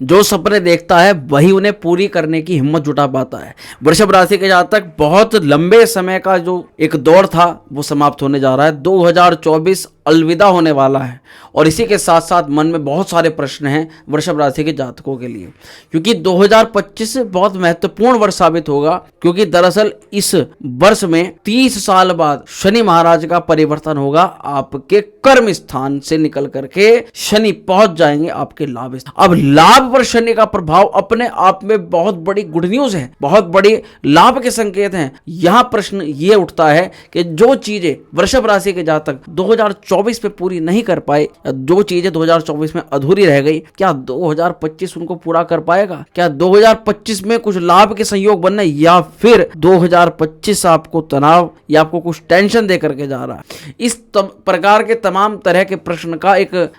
जो सपने देखता है वही उन्हें पूरी करने की हिम्मत जुटा पाता है। वृषभ राशि के जातक, बहुत लंबे समय का जो एक दौर था वो समाप्त होने जा रहा है। 2024 अलविदा होने वाला है और इसी के साथ साथ मन में बहुत सारे प्रश्न हैं वृषभ राशि के जातकों के लिए, क्योंकि 2025 बहुत महत्वपूर्ण वर्ष साबित होगा। क्योंकि दरअसल इस वर्ष में 30 साल बाद शनि महाराज का परिवर्तन होगा। आपके कर्म स्थान से निकल करके शनि पहुंच जाएंगे आपके लाभ स्थान। अब लाभ पर शनि का प्रभाव अपने आप में बहुत बड़ी गुड न्यूज है, बहुत बड़ी लाभ के संकेत हैं। यहां प्रश्न ये उठता है कि जो चीजें वृषभ राशि के जातक 2024 में पूरी नहीं कर पाए, जो चीजें 2024 में अधूरी रह गई, क्या 2025 उनको पूरा कर पाएगा? क्या 2025 में कुछ लाभ के संयोग बनने, या फिर 2025 आपको तनाव या आपको कुछ टेंशन दे करके जा रहा है? इस प्रकार के तमाम तरह के प्रश्न का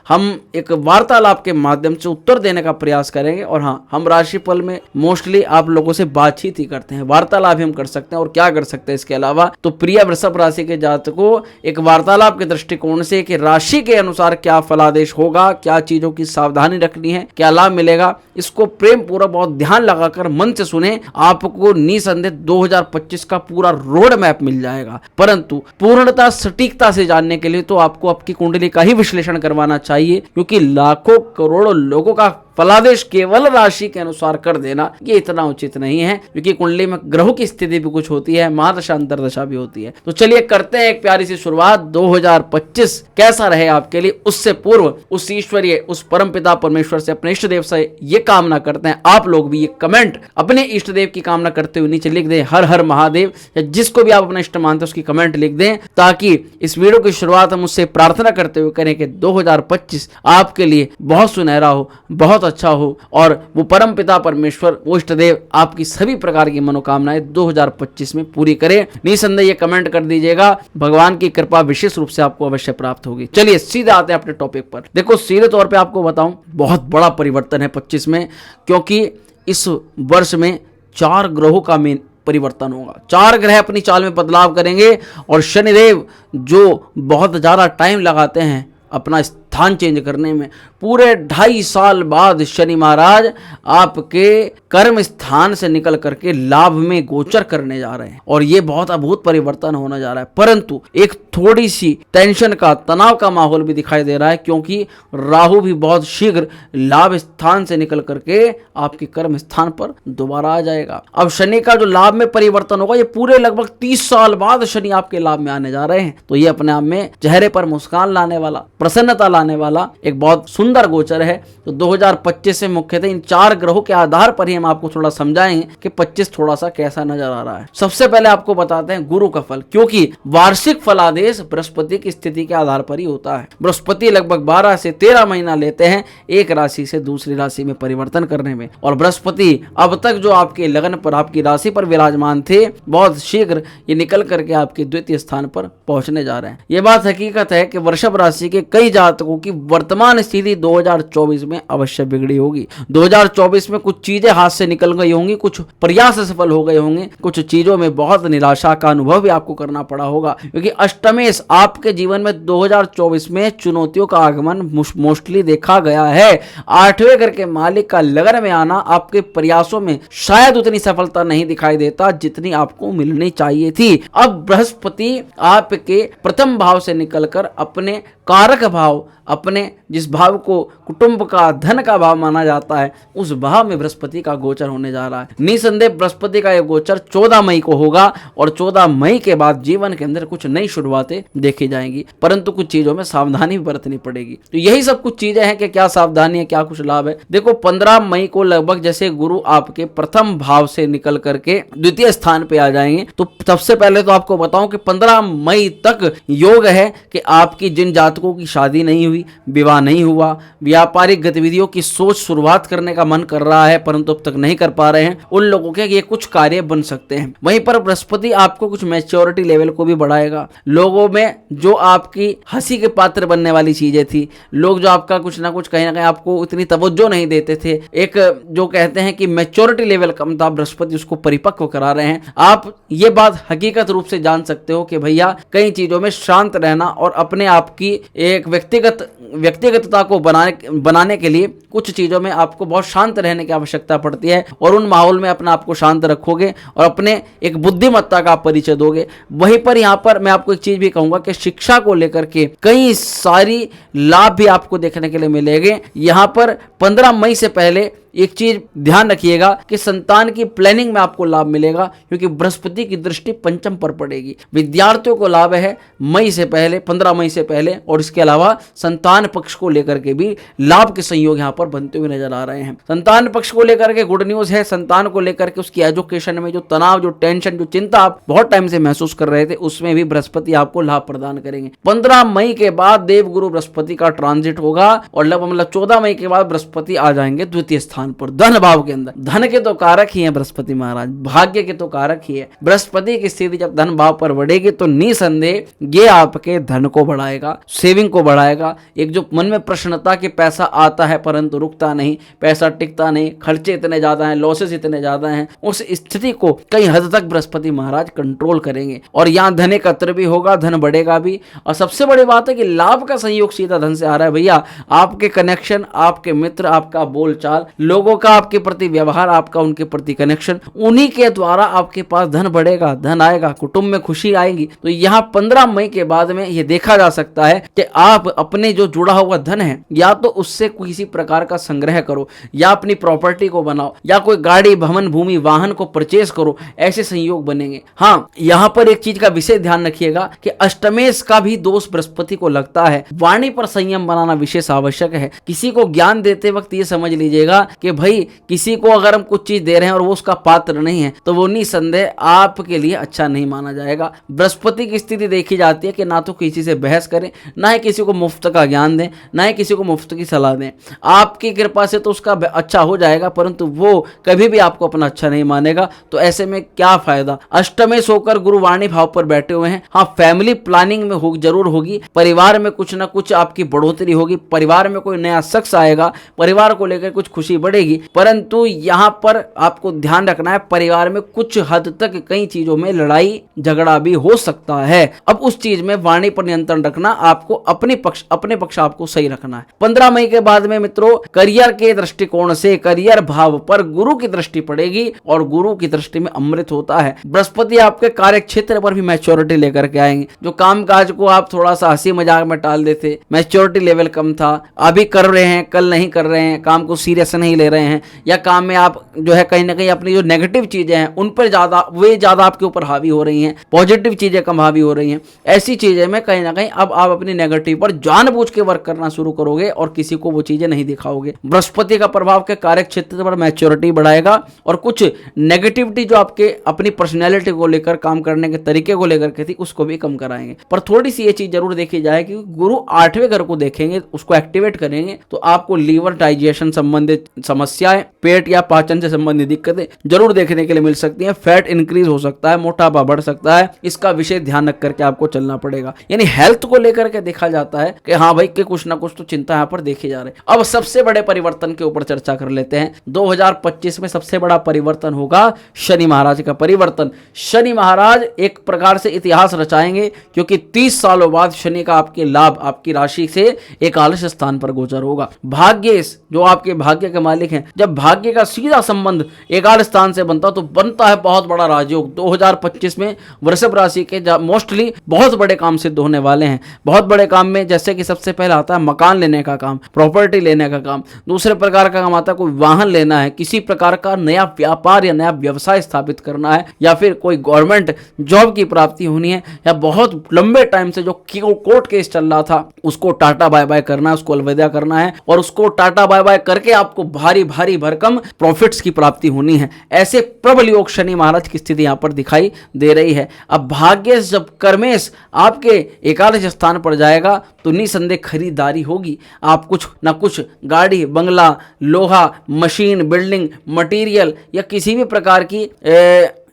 हम एक वार्तालाप के माध्यम से उत्तर देने का प्रयास करेंगे। और हाँ, हम राशिफल में मोस्टली आप लोगों से बातचीत ही करते हैं, वार्तालाप ही हम कर सकते हैं और क्या कर सकते हैं इसके अलावा। तो प्रिय वृषभ राशि के जातकों, एक वार्तालाप के दृष्टिकोण से कि राशि के अनुसार क्या फलादेश होगा, क्या चीजों की सावधानी रखनी है, क्या लाभ मिलेगा, इसको प्रेम पूर्वक बहुत ध्यान लगाकर मन से सुने। आपको निसंदेह 2025 का पूरा रोड मैप मिल जाएगा। परंतु पूर्णता सटीकता से जानने के लिए तो आपको आपकी कुंडली का ही विश्लेषण करवाना चाहिए, क्योंकि लाखों करोड़ों लोगों का फलादेश केवल राशि के अनुसार कर देना ये इतना उचित नहीं है, क्योंकि कुंडली में ग्रहों की स्थिति भी कुछ होती है, महादशा अंतरदशा भी होती है। तो चलिए करते हैं एक प्यारी सी शुरुआत। 2025 कैसा रहे आपके लिए, उससे पूर्व उस ईश्वरीय, उस परमपिता परमेश्वर से, अपने इष्ट देव से ये कामना करते हैं, आप लोग भी ये कमेंट अपने इष्ट देव की कामना करते हुए नीचे लिख दें, हर हर महादेव, या जिसको भी आप अपना इष्ट मानते हैं उसकी कमेंट लिख दें, ताकि इस वीडियो की शुरुआत हम उससे प्रार्थना करते हुए करें कि 2025 आपके लिए बहुत सुनहरा हो, बहुत अच्छा हो, और वो परम पिता परमेश्वर, वो इष्ट देव आपकी सभी प्रकार की मनोकामनाएं 2025 में पूरी करे। निसंदेह ये कमेंट कर दीजिएगा, भगवान की कृपा विशेष रूप से आपको अवश्य प्राप्त होगी। चलिए सीधे आते हैं अपने टॉपिक पर। देखो, सीधे तौर पे आपको बताऊं, बहुत बड़ा परिवर्तन है 25 में, क्योंकि इस वर्ष में 4 ग्रहों का मेन परिवर्तन होगा। 4 ग्रह अपनी चाल में बदलाव करेंगे और शनिदेव जो बहुत ज्यादा टाइम लगाते हैं अपना स्थान चेंज करने में, पूरे 2.5 साल बाद शनि महाराज आपके कर्म स्थान से निकल करके लाभ में गोचर करने जा रहे हैं और ये बहुत अद्भुत परिवर्तन होने जा रहा है। परंतु एक थोड़ी सी टेंशन का, तनाव का माहौल भी दिखाई दे रहा है, क्योंकि राहु भी बहुत शीघ्र लाभ स्थान से निकल करके आपके कर्म स्थान पर दोबारा आ जाएगा। अब शनि का जो लाभ में परिवर्तन होगा, ये पूरे लगभग 30 साल बाद शनि आपके लाभ में आने जा रहे हैं। तो ये अपने आप में चेहरे पर मुस्कान लाने वाला, प्रसन्नता लाने वाला एक बहुत सुंदर गोचर है। तो 2025 से मुख्यतः इन 4 ग्रहों के आधार पर ही हम आपको थोड़ा समझाएंगे कि 25 थोड़ा सा कैसा नजर आ रहा है। सबसे पहले आपको बताते हैं गुरु का फल, क्योंकि वार्षिक फलादेश बृहस्पति की स्थिति के आधार पर ही होता है। बृहस्पति लगभग 12 से 13 महीना लेते हैं एक राशि से दूसरी राशि में परिवर्तन करने में, और बृहस्पति अब तक जो आपके लगन पर, आपकी राशि पर विराजमान थे, बहुत शीघ्र ये निकल करके आपके द्वितीय स्थान पर पहुंचने जा रहे हैं। ये बात हकीकत है कि वृषभ राशि के कई जातकों की वर्तमान स्थिति 2024 में अवश्य बिगड़ी होगी। 2024 में कुछ चीजें हाथ से निकल गई होंगी, कुछ प्रयास सफल हो गए होंगे, कुछ चीजों में बहुत निराशा का अनुभव भी आपको करना पड़ा होगा, क्योंकि अष्टमेश आपके जीवन में 2024 में चुनौतियों का आगमन मोस्टली देखा गया है। 8वें घर के मालिक का लगन में आना आपके प्रयासों में शायद उतनी सफलता नहीं दिखाई देता जितनी आपको मिलनी चाहिए थी। अब बृहस्पति आपके प्रथम भाव से निकलकर अपने कारक भाव, अपने जिस भाव को कुटुंब का, धन का भाव माना जाता है, उस भाव में बृहस्पति का गोचर होने जा रहा है। निसंदेह बृहस्पति का यह गोचर 14 मई को होगा और 14 मई के बाद जीवन के अंदर कुछ नई शुरुआतें देखी जाएंगी, परंतु कुछ चीजों में सावधानी बरतनी पड़ेगी। तो यही सब कुछ चीजें हैं कि क्या सावधानी है, क्या कुछ लाभ है। देखो, 15 मई को लगभग जैसे गुरु आपके प्रथम भाव से निकल करके द्वितीय स्थान पे आ जाएंगे, तो सबसे पहले तो आपको बताऊं कि 15 मई तक योग है कि आपकी जिन जातकों की शादी नहीं हुई, विवाह नहीं हुआ, व्यापारिक गतिविधियों की सोच शुरुआत करने का मन कर रहा है परंतु अब तक नहीं कर पा रहे हैं, उन लोगों के ये कुछ कार्य बन सकते हैं। वहीं पर बृहस्पति आपको कुछ मैच्योरिटी लेवल को भी बढ़ाएगा। लोगों में जो आपकी हंसी के पात्र बनने वाली चीजें थी, लोग जो आपका कुछ ना कुछ कहीं ना कहीं आपको इतनी तवज्जो नहीं देते थे, एक जो कहते हैं कि मैच्योरिटी लेवल कम था, बृहस्पति उसको परिपक्व करा रहे हैं। आप ये बात हकीकत रूप से जान सकते हो कि भैया कई चीजों में शांत रहना और अपने आप की एक व्यक्तिगत व्यक्तिगतता को बनाने के लिए कुछ चीज़ों में आपको बहुत शांत रहने की आवश्यकता पड़ती है, और उन माहौल में अपने आप को शांत रखोगे और अपने एक बुद्धिमत्ता का परिचय दोगे। वहीं पर यहाँ पर मैं आपको एक चीज़ भी कहूँगा कि शिक्षा को लेकर के कई सारी लाभ भी आपको देखने के लिए मिलेंगे। यहाँ पर 15 मई से पहले एक चीज ध्यान रखिएगा कि संतान की प्लानिंग में आपको लाभ मिलेगा, क्योंकि बृहस्पति की दृष्टि पंचम पर पड़ेगी। विद्यार्थियों को लाभ है मई से पहले, 15 मई से पहले, और इसके अलावा संतान पक्ष को लेकर के भी लाभ के संयोग यहाँ पर बनते हुए नजर आ रहे हैं। संतान पक्ष को लेकर के गुड न्यूज है। संतान को लेकर के उसकी एजुकेशन में जो तनाव, जो टेंशन, जो चिंता आप बहुत टाइम से महसूस कर रहे थे, उसमें भी बृहस्पति आपको लाभ प्रदान करेंगे। 15 मई के बाद देवगुरु बृहस्पति का ट्रांजिट होगा और लगभग 14 मई के बाद बृहस्पति आ जाएंगे द्वितीय स्थान पर, धन भाव के अंदर। धन के तो कारक ही है बृहस्पति महाराज, भाग्य के तो कारक ही है। बृहस्पति की स्थिति जब धन भाव पर बढ़ेगी तो निसंदेह ये आपके धन को बढ़ाएगा, सेविंग को बढ़ाएगा। एक जो मन में प्रश्नता कि पैसा आता है परंतु रुकता नहीं, पैसा टिकता नहीं, खर्चे इतने ज्यादा हैं, लॉसेस इतने ज्यादा हैं, उस स्थिति को कई हद तक बृहस्पति महाराज कंट्रोल करेंगे और यहाँ धन एकत्र भी होगा, धन बढ़ेगा भी। और सबसे बड़ी बात है कि लाभ का संयोग सीधा धन से आ रहा है भैया। आपके कनेक्शन, आपके मित्र, आपका बोलचाल, लोगों का आपके प्रति व्यवहार, आपका उनके प्रति कनेक्शन, उन्हीं के द्वारा आपके पास धन बढ़ेगा, धन आएगा, कुटुंब में खुशी आएगी। तो यहाँ 15 मई के बाद में ये देखा जा सकता है कि आप अपने जो जुड़ा हुआ धन है या तो उससे किसी प्रकार का संग्रह करो, या अपनी प्रॉपर्टी को बनाओ, या कोई गाड़ी, भवन, भूमि, वाहन को परचेज करो। ऐसे संयोग बनेंगे। हाँ, यहाँ पर एक चीज का विशेष ध्यान रखिएगा कि अष्टमेश का भी दोष बृहस्पति को लगता है। वाणी पर संयम बनाना विशेष आवश्यक है। किसी को ज्ञान देते वक्त ये समझ लीजिएगा कि भाई किसी को अगर हम कुछ चीज दे रहे हैं और वो उसका पात्र नहीं है तो वो निसंदेह आपके लिए अच्छा नहीं माना जाएगा। बृहस्पति की स्थिति देखी जाती है कि ना तो किसी से बहस करें, ना ही किसी को मुफ्त का ज्ञान दें, ना ही किसी को मुफ्त की सलाह दें। आपकी कृपा से तो उसका अच्छा हो जाएगा, परंतु वो कभी भी आपको अपना अच्छा नहीं मानेगा। तो ऐसे में क्या फायदा। अष्टमेश होकर गुरु वाणी भाव पर बैठे हुए हैं। हाँ, फैमिली प्लानिंग में जरूर होगी, परिवार में कुछ ना कुछ आपकी बढ़ोतरी होगी, परिवार में कोई नया शख्स आएगा, परिवार को लेकर कुछ खुशी बढ़ेगी। परंतु यहाँ पर आपको ध्यान रखना है, परिवार में कुछ हद तक कई चीजों में लड़ाई झगड़ा भी हो सकता है। अब उस चीज में वाणी पर नियंत्रण रखना, आपको अपने पक्ष आपको सही रखना है। 15 मई के बाद में मित्रों, करियर के दृष्टिकोण से करियर भाव पर गुरु की दृष्टि पड़ेगी और गुरु की दृष्टि में अमृत होता है। बृहस्पति आपके कार्य क्षेत्र पर भी मैच्योरिटी लेकर के आएंगे। जो काम काज को आप थोड़ा सा हंसी मजाक में टाल देते, मैच्योरिटी लेवल कम था, अभी कर रहे हैं, कल नहीं कर रहे हैं, काम को सीरियस नहीं ले रहे हैं, या काम में आप जो है कहीं ना कहीं अपनी जो नेगेटिव चीजें हैं उन पर ज्यादा आपके ऊपर हावी हो रही हैं, पॉजिटिव चीजें कम हावी हो रही हैं। ऐसी चीजें में कहीं ना कहीं अब आप अपनी नेगेटिव पर जानबूझ के वर्क करना शुरू करोगे और किसी को वो चीजें नहीं दिखाओगे। बृहस्पति का प्रभाव के कार्य क्षेत्र पर मैच्योरिटी बढ़ाएगा और कुछ नेगेटिविटी जो आपके अपनी पर्सनैलिटी को लेकर, काम करने के तरीके को लेकर के थी, उसको भी कम कराएंगे। पर थोड़ी सी ये चीज जरूर देखी जाए कि गुरु 8वें घर को देखेंगे, उसको एक्टिवेट करेंगे तो आपको लीवर डाइजेशन संबंधित समस्याएं, पेट या पाचन से संबंधित दिक्कतें जरूर देखने के लिए मिल सकती हैं। फैट इंक्रीज हो सकता है, मोटापा बढ़ सकता है, इसका विशेष ध्यान रख करके आपको चलना पड़ेगा। यानी हेल्थ को लेकर के देखा जाता है कि हाँ भाई कि कुछ ना कुछ तो चिंता यहाँ पर देखी जा रही है। अब सबसे बड़े परिवर्तन के ऊपर चर्चा कर लेते हैं। 2025 में सबसे बड़ा परिवर्तन होगा शनि महाराज का परिवर्तन। शनि महाराज एक प्रकार से इतिहास रचाएंगे, क्योंकि 30 सालों बाद शनि का आपके लाभ, आपकी राशि से एकादश स्थान पर गोचर होगा। भाग्य, जो आपके भाग्य के मालिक हैं, जब भाग्य का सीधा संबंध एकादश स्थान से बनता तो बनता है बहुत बड़ा राजयोग। 2025 में वृषभ राशि के मोस्टली बहुत बड़े काम सिद्ध होने वाले हैं। बहुत बड़े काम में जैसे कि सबसे पहले आता है मकान लेने का काम, प्रॉपर्टी लेने का काम। दूसरे प्रकार का काम आता है कोई वाहन लेना है, किसी प्रकार का नया व्यापार या नया व्यवसाय स्थापित करना है, या फिर कोई गवर्नमेंट जॉब की प्राप्ति होनी है, या बहुत लंबे टाइम से जो कोर्ट केस चल रहा था उसको टाटा बाय बाय करना है, उसको अलविदा करना है, और उसको टाटा बाय बाय करके आपको भारी भारी भरकम प्रॉफिट्स की प्राप्ति होनी है। ऐसे प्रबल योग शनि महाराज की स्थिति यहां पर दिखाई दे रही है। अब भाग्य जब कर्मेश आपके एकादश स्थान पर जाएगा तो निसंदेह खरीदारी होगी। आप कुछ ना कुछ गाड़ी, बंगला, लोहा, मशीन, बिल्डिंग, मटेरियल या किसी भी प्रकार की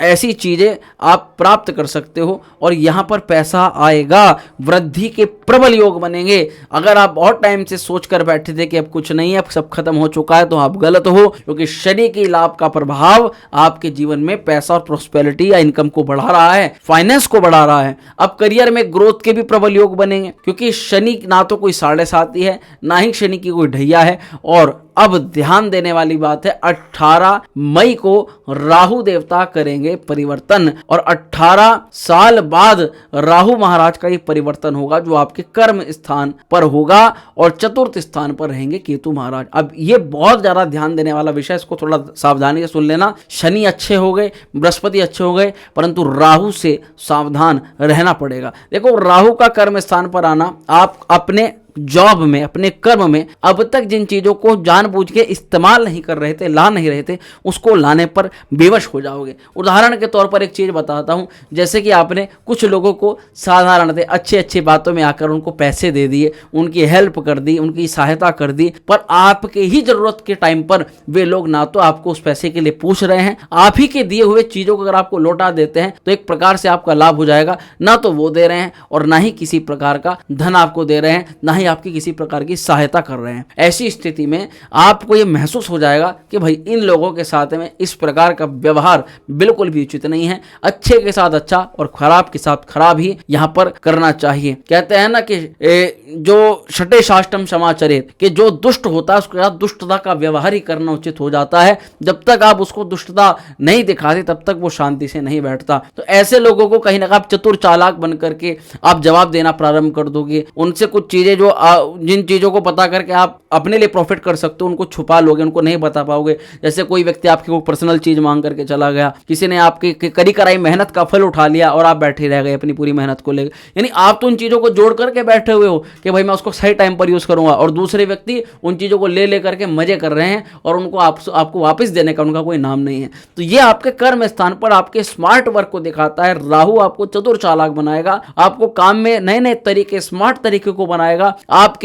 ऐसी चीजें आप प्राप्त कर सकते हो और यहाँ पर पैसा आएगा, वृद्धि के प्रबल योग बनेंगे। अगर आप बहुत टाइम से सोच कर बैठे थे कि अब कुछ नहीं है, अब सब खत्म हो चुका है, तो आप गलत हो, क्योंकि शनि की लाभ का प्रभाव आपके जीवन में पैसा और प्रोस्पेरिटी या इनकम को बढ़ा रहा है, फाइनेंस को बढ़ा रहा है। अब करियर में ग्रोथ के भी प्रबल योग बनेंगे, क्योंकि शनि ना तो कोई 7.5 है, ना ही शनि की कोई ढैया है। और अब ध्यान देने वाली बात है, 18 मई को राहु देवता करेंगे परिवर्तन, और 18 साल बाद राहु महाराज का ये परिवर्तन होगा, जो आपके कर्म स्थान पर होगा, और चतुर्थ स्थान पर रहेंगे केतु महाराज। अब ये बहुत ज्यादा ध्यान देने वाला विषय, इसको थोड़ा सावधानी से सुन लेना। शनि अच्छे हो गए, बृहस्पति अच्छे हो गए, परंतु राहु से सावधान रहना पड़ेगा। देखो, राहु का कर्म स्थान पर आना, आप अपने जॉब में, अपने कर्म में अब तक जिन चीजों को जानबूझ के इस्तेमाल नहीं कर रहे थे, ला नहीं रहे थे, उसको लाने पर बेवश हो जाओगे। उदाहरण के तौर पर एक चीज बताता हूं, जैसे कि आपने कुछ लोगों को साधारण थे, अच्छी अच्छी बातों में आकर उनको पैसे दे दिए, उनकी हेल्प कर दी, उनकी सहायता कर दी, पर आपके ही जरूरत के टाइम पर वे लोग ना तो आपको उस पैसे के लिए पूछ रहे हैं, आप ही के दिए हुए चीजों को अगर आपको लौटा देते हैं तो एक प्रकार से आपका लाभ हो जाएगा। ना तो वो दे रहे हैं और ना ही किसी प्रकार का धन आपको दे रहे हैं, ना ही आपकी किसी प्रकार की सहायता कर रहे हैं। ऐसी स्थिति में आपको यह महसूस हो जाएगा कि भाई इन लोगों के साथ में इस प्रकार का व्यवहार बिल्कुल भी उचित नहीं है। अच्छे के साथ अच्छा और खराब के साथ खराब ही यहां पर करना चाहिए। कहते हैं ना कि जो छठे शास्त्रम समाचरित, कि जो दुष्ट होता है उसके साथ दुष्टता का व्यवहार ही करना उचित हो जाता है। जब तक आप उसको दुष्टता नहीं दिखाते तब तक वो शांति से नहीं बैठता। तो ऐसे लोगों को कहीं ना कहीं आप चतुर चालाक बन करके आप जवाब देना प्रारंभ कर दोगे। उनसे कुछ चीजें जो जिन चीजों को पता करके आप अपने लिए प्रॉफिट कर सकते हो, उनको छुपा लोगे, उनको नहीं बता पाओगे। जैसे कोई व्यक्ति आपकी कोई पर्सनल चीज मांग करके चला गया, किसी ने आपकी करी कराई मेहनत का फल उठा लिया और आप बैठे रह गए अपनी पूरी मेहनत को लेकर। यानी आप तो उन चीजों को जोड़ करके बैठे हुए हो कि भाई मैं उसको सही टाइम पर यूज करूंगा, और दूसरे व्यक्ति उन चीजों को ले करके मजे कर रहे हैं और उनको आपको वापस देने का उनका कोई नाम नहीं है। तो ये आपके कर्म स्थान पर आपके स्मार्ट वर्क को दिखाता है। राहु आपको चतुर चालाक बनाएगा, आपको काम में नए नए तरीके, स्मार्ट तरीके को बनाएगा। आप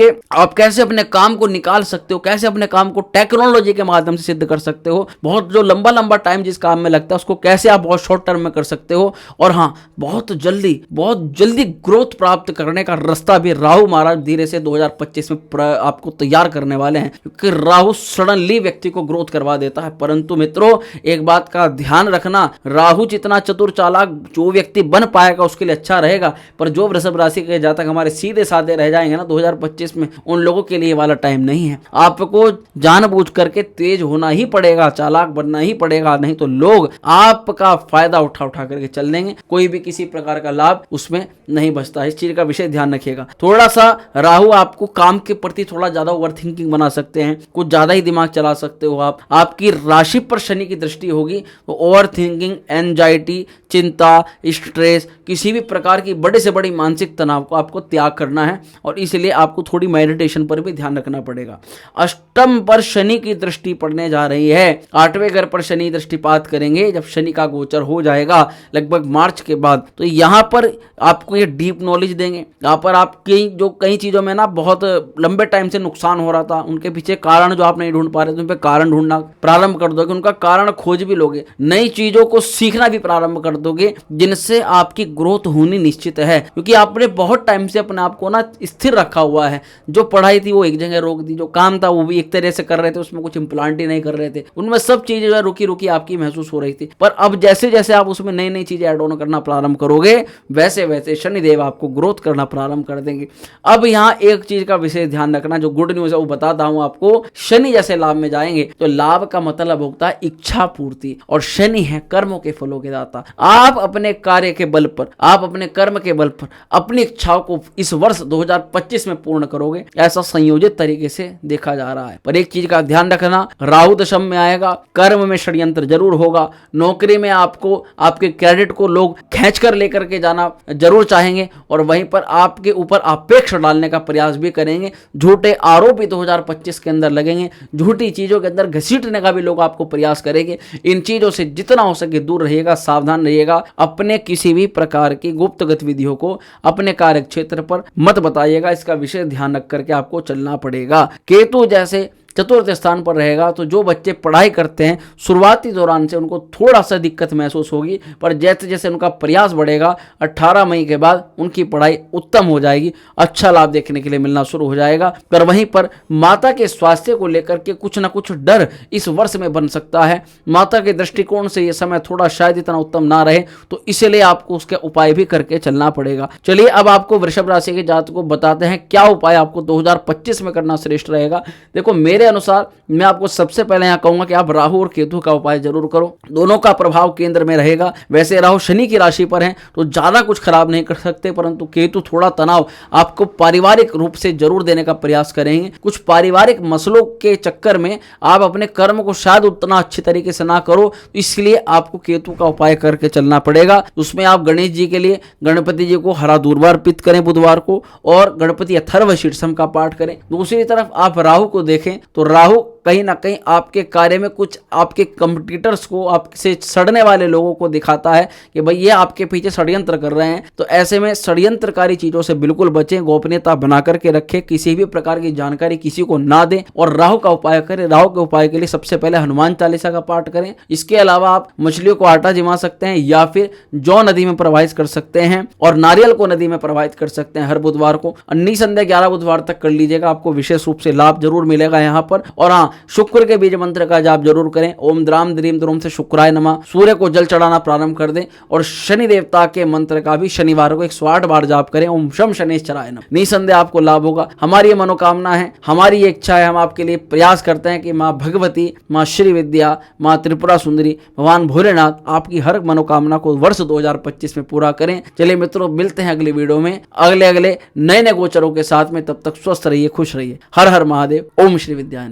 कैसे अपने काम को निकाल सकते हो, कैसे अपने काम को टेक्नोलॉजी के माध्यम से सिद्ध कर सकते हो, बहुत जो लंबा लंबा टाइम जिस काम में लगता है उसको कैसे आप बहुत शॉर्ट टर्म में कर सकते हो। और हाँ, बहुत जल्दी ग्रोथ प्राप्त करने का रास्ता भी राहु महाराज धीरे से 2025 में आपको तैयार करने वाले हैं, क्योंकि राहु सडनली व्यक्ति को ग्रोथ करवा देता है। परंतु मित्रों, एक बात का ध्यान रखना, राहु जितना चतुर चालाक जो व्यक्ति बन पाएगा उसके लिए अच्छा रहेगा, पर जो वृषभ राशि के जातक हमारे सीधे साधे रह जाएंगे ना 2025 में, उन लोगों के लिए वाला टाइम नहीं है। आपको जानबूझ करके तेज होना ही पड़ेगा, चालाक बनना ही पड़ेगा, नहीं तो लोग आपका फायदा उठा करके चल देंगे। कोई भी किसी प्रकार का लाभ उसमें नहीं बचता। इस चीज का विषय ध्यान रखिएगा। थोड़ा सा राहु आपको काम के प्रति थोड़ा ज्यादा ओवर थिंकिंग बना सकते हैं, कुछ ज्यादा ही दिमाग चला सकते हो आप। आपकी राशि पर शनि की दृष्टि होगी तो ओवर थिंकिंग, एंजाइटी, चिंता, स्ट्रेस, किसी भी प्रकार की बड़े से बड़ी मानसिक तनाव को आपको त्याग करना है, और इसलिए आपको थोड़ी मेडिटेशन पर भी ध्यान रखना पड़ेगा। अष्टम पर शनि की दृष्टि पड़ने जा रही है। 8वें घर पर शनि दृष्टिपात करेंगे जब शनि का गोचर हो जाएगा लगभग मार्च के बाद। तो यहां पर आपको ये डीप नॉलेज देंगे। यहां पर आपकी जो कई चीजों में ना बहुत लंबे टाइम से नुकसान हो रहा था, उनके पीछे कारण जो आप नहीं ढूंढ पा रहे थे, उन पे कारण ढूंढना प्रारंभ कर दोगे, उनका कारण खोज भी लोगे, नई चीजों को सीखना भी प्रारंभ कर दोगे, जिनसे आपकी ग्रोथ होनी निश्चित है। क्योंकि आपने बहुत टाइम से अपने आप को ना स्थिर रखा हुआ है। जो पढ़ाई थी वो एक जगह रोक दी, जो काम था वो भी एक तरह से कर रहे थे, उसमें कुछ इम्प्लांट ही नहीं कर रहे थे, उनमें सब चीजें जो है रुकी आपकी महसूस हो रही थी। पर अब जैसे जैसे आप उसमें नई नई चीजें ऐड ऑन करना प्रारंभ करोगे, वैसे वैसे शनिदेव आपको ग्रोथ करना प्रारंभ कर देंगे। अब यहाँ एक चीज का विशेष ध्यान रखना, जो गुड न्यूज है वो बताता हूं आपको। शनि जैसे लाभ में जाएंगे तो लाभ का मतलब होता है इच्छा पूर्ति, और शनि है कर्मों के फलों के दाता। आप अपने कार्य के बल पर, आप अपने कर्म के बल पर अपनी इच्छाओं को इस वर्ष 2025 में पूर्ण करोगे, ऐसा संयोजित तरीके से देखा जा रहा है। पर एक चीज का ध्यान रखना, राहु दशम में आएगा, कर्म में षड्यंत्र जरूर होगा, नौकरी में आपको आपके क्रेडिट को लोग खींच कर लेकर के जाना जरूर चाहेंगे, और वहीं पर आपके ऊपर अपेक्षा डालने का प्रयास भी करेंगे। झूठे आरोप भी 2025 के अंदर लगेंगे, झूठी चीजों के अंदर घसीटने का भी लोग आपको प्रयास करेंगे। इन चीजों से जितना हो सके दूर रहिएगा, सावधान रहिएगा। अपने किसी भी प्रकार की गुप्त गतिविधियों को अपने कार्य क्षेत्र पर मत बताइएगा, इसका विशेष ध्यान रख करके आपको चलना पड़ेगा। केतु जैसे चतुर्थ स्थान पर रहेगा। तो जो बच्चे पढ़ाई करते हैं शुरुआती दौरान से उनको थोड़ा सा दिक्कत महसूस होगी, पर जैसे जैसे उनका प्रयास बढ़ेगा 18 मई के बाद उनकी पढ़ाई उत्तम हो जाएगी, अच्छा लाभ देखने के लिए मिलना शुरू हो जाएगा। पर वहीं पर माता के स्वास्थ्य को लेकर के कुछ ना कुछ डर इस वर्ष में बन सकता है। माता के दृष्टिकोण से यह समय थोड़ा शायद इतना उत्तम ना रहे, तो इसलिए आपको उसके उपाय भी करके चलना पड़ेगा। चलिए अब आपको वृषभ राशि के जातकों को बताते हैं क्या उपाय आपको 2025 में करना श्रेष्ठ रहेगा। देखो मेरे अनुसार मैं आपको सबसे पहले यहां कहूंगा कि आप राहु और केतु का उपाय जरूर करो, दोनों का प्रभाव केंद्र में रहेगा। वैसे राहु शनि की राशि पर है तो ज्यादा कुछ खराब नहीं कर सकते, परंतु केतु थोड़ा तनाव आपको पारिवारिक रूप से जरूर देने का प्रयास करेंगे। कुछ पारिवारिक मसलों के चक्कर में आप अपने कर्म को शायद उतना अच्छी तरीके से ना करो, इसलिए आपको केतु का उपाय करके चलना पड़ेगा। उसमें आप गणेश जी के लिए गणपति जी को हरा दूर्वा अर्पित करें बुधवार को, और गणपति अथर्व शीर्षम का पाठ करें। दूसरी तरफ आप राहु को देखें तो राहु कहीं ना कहीं आपके कार्य में कुछ आपके कंपटीटर्स को, आपसे सड़ने वाले लोगों को दिखाता है कि भाई ये आपके पीछे षड्यंत्र कर रहे हैं। तो ऐसे में षड्यंत्रकारी चीजों से बिल्कुल बचें, गोपनीयता बना करके रखें, किसी भी प्रकार की जानकारी किसी को ना दें और राहु का उपाय करें। राहु के उपाय के लिए सबसे पहले हनुमान चालीसा का पाठ करें। इसके अलावा आप मछलियों को आटा जिमा सकते हैं या फिर जौ नदी में प्रवाहित कर सकते हैं और नारियल को नदी में प्रवाहित कर सकते हैं हर बुधवार को। निसंदेह 11 बुधवार तक कर लीजिएगा, आपको विशेष रूप से लाभ जरूर मिलेगा यहाँ पर। और हाँ, शुक्र के बीज मंत्र का जाप जरूर करें। ओम द्राम द्रीम द्रोम से शुक्राय नमः। सूर्य को जल चढ़ाना प्रारंभ कर दें और शनि देवता के मंत्र का भी शनिवार को 108 बार जाप करें। ओम शम शनिश्चराय नमः। निसंदेह आपको लाभ होगा। हमारी ये मनोकामना है, हमारी ये इच्छा है, हम आपके लिए प्रयास करते हैं कि माँ भगवती, माँ श्री विद्या, माँ त्रिपुरा सुंदरी, भगवान भोलेनाथ आपकी हर मनोकामना को वर्ष 2025 में पूरा करें। चलिए मित्रों, मिलते हैं अगली वीडियो में अगले नए गोचरों के साथ में। तब तक स्वस्थ रहिए, खुश रहिए। हर हर महादेव। ओम श्री विद्या।